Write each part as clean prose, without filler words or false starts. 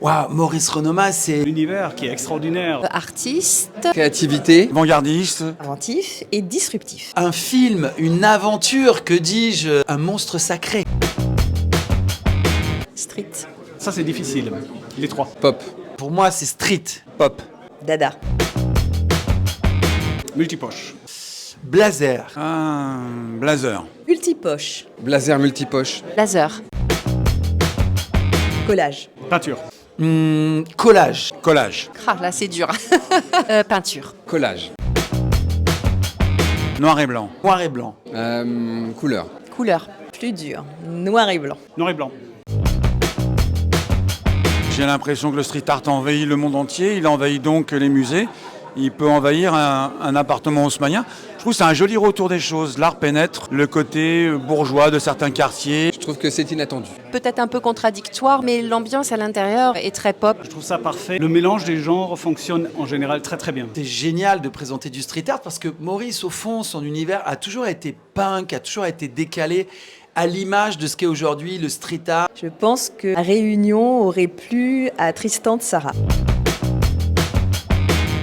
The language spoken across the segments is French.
Waouh, Maurice Renoma, c'est L'univers qui est extraordinaire. Artiste, Créativité, Avant-gardiste. inventif et disruptif. un film, une aventure, que dis-je, un monstre sacré. Street, Ça, c'est difficile. Les trois. pop, Pour moi, c'est street. pop, dada, Multipoche. Blazer. Un blazer. multipoche, blazer multipoche, laser, collage, Peinture. Collage. Collage. Ah là c'est dur. Peinture, collage, Noir et blanc. Noir et blanc. couleur, couleur, plus dur, noir et blanc. Noir et blanc. J'ai l'impression que le street art envahit le monde entier. Il envahit donc les musées. Il peut envahir un appartement haussmannien. Je trouve que c'est un joli retour des choses. L'art pénètre le côté bourgeois de certains quartiers. je trouve que c'est inattendu. Peut-être un peu contradictoire, mais l'ambiance à l'intérieur est très pop. Je trouve ça parfait. Le mélange des genres fonctionne en général très très bien. C'est génial de présenter du street art parce que Maurice, au fond, son univers a toujours été punk, a toujours été décalé à l'image de ce qu'est aujourd'hui le street art. Je pense que la réunion aurait plu à Tristan Tzara.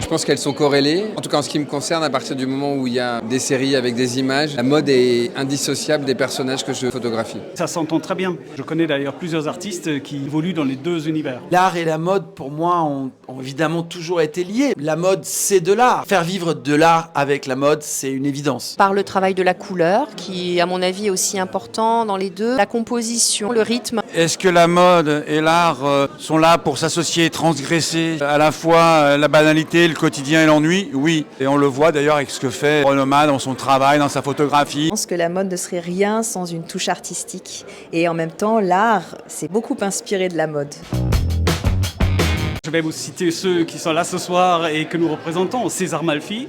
Je pense qu'elles sont corrélées. En tout cas, en ce qui me concerne, à partir du moment où il y a des séries avec des images, la mode est indissociable des personnages que je photographie. Ça s'entend très bien. Je connais d'ailleurs plusieurs artistes qui évoluent dans les deux univers. L'art et la mode, pour moi, ont évidemment toujours été liés. La mode, c'est de l'art. Faire vivre de l'art avec la mode, c'est une évidence. Par le travail de la couleur, qui à mon avis est aussi important dans les deux, la composition, le rythme. Est-ce que la mode et l'art sont là pour s'associer, transgresser à la fois la banalité, le quotidien et l'ennui? Oui. Et on le voit d'ailleurs avec ce que fait Renoma dans son travail, dans sa photographie. Je pense que la mode ne serait rien sans une touche artistique. Et en même temps, l'art s'est beaucoup inspiré de la mode. Je vais vous citer ceux qui sont là ce soir et que nous représentons. César Malfi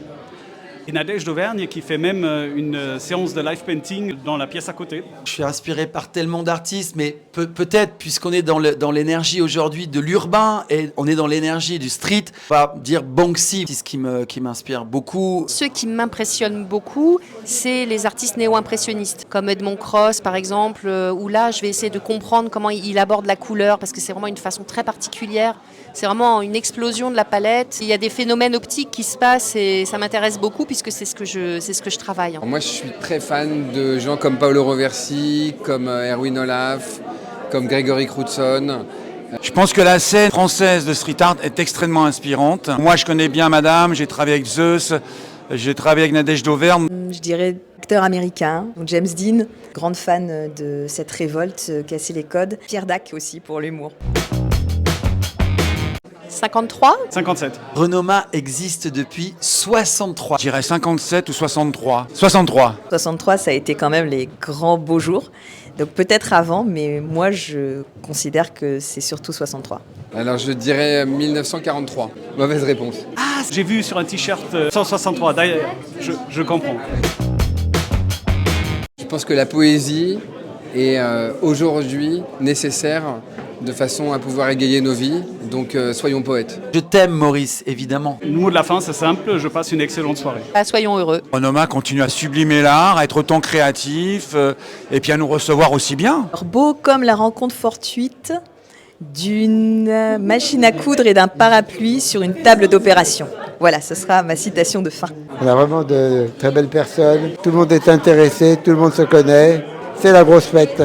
et Nadège d'Auvergne qui fait même une séance de live painting dans la pièce à côté. Je suis inspiré par tellement d'artistes, mais peut-être, puisqu'on est dans l'énergie aujourd'hui de l'urbain et on est dans l'énergie du street, on va dire Banksy, c'est ce qui m'inspire beaucoup. Ceux qui m'impressionnent beaucoup, c'est les artistes néo-impressionnistes, comme Edmond Cross par exemple, où là je vais essayer de comprendre comment il aborde la couleur, parce que c'est vraiment une façon très particulière. C'est vraiment une explosion de la palette. Il y a des phénomènes optiques qui se passent et ça m'intéresse beaucoup puisque c'est ce que je travaille. Alors moi, je suis très fan de gens comme Paolo Roversi, comme Erwin Olaf, comme Gregory Crewdson. Je pense que la scène française de street art est extrêmement inspirante. Moi, je connais bien Madame, j'ai travaillé avec Zeus, j'ai travaillé avec Nadège d'Auvergne. Je dirais acteur américain, James Dean, grande fan de cette révolte, casser les codes. Pierre Dac aussi pour l'humour. 53 57. Renoma existe depuis 63. Je dirais 57 ou 63. 63. 63, ça a été quand même les grands beaux jours. Donc peut-être avant, mais moi je considère que c'est surtout 63. Alors je dirais 1943. Mauvaise réponse. J'ai vu sur un t-shirt 163. D'ailleurs, je comprends. Je pense que la poésie est aujourd'hui nécessaire de façon à pouvoir égayer nos vies. Donc soyons poètes. Je t'aime, Maurice, évidemment. Le mot de la fin, c'est simple. Je passe une excellente soirée. Soyons heureux. Renoma continue à sublimer l'art, à être autant créatif et puis à nous recevoir aussi bien. Alors, beau comme la rencontre fortuite d'une machine à coudre et d'un parapluie sur une table d'opération. Voilà, ce sera ma citation de fin. On a vraiment de très belles personnes, tout le monde est intéressé, tout le monde se connaît, c'est la grosse fête.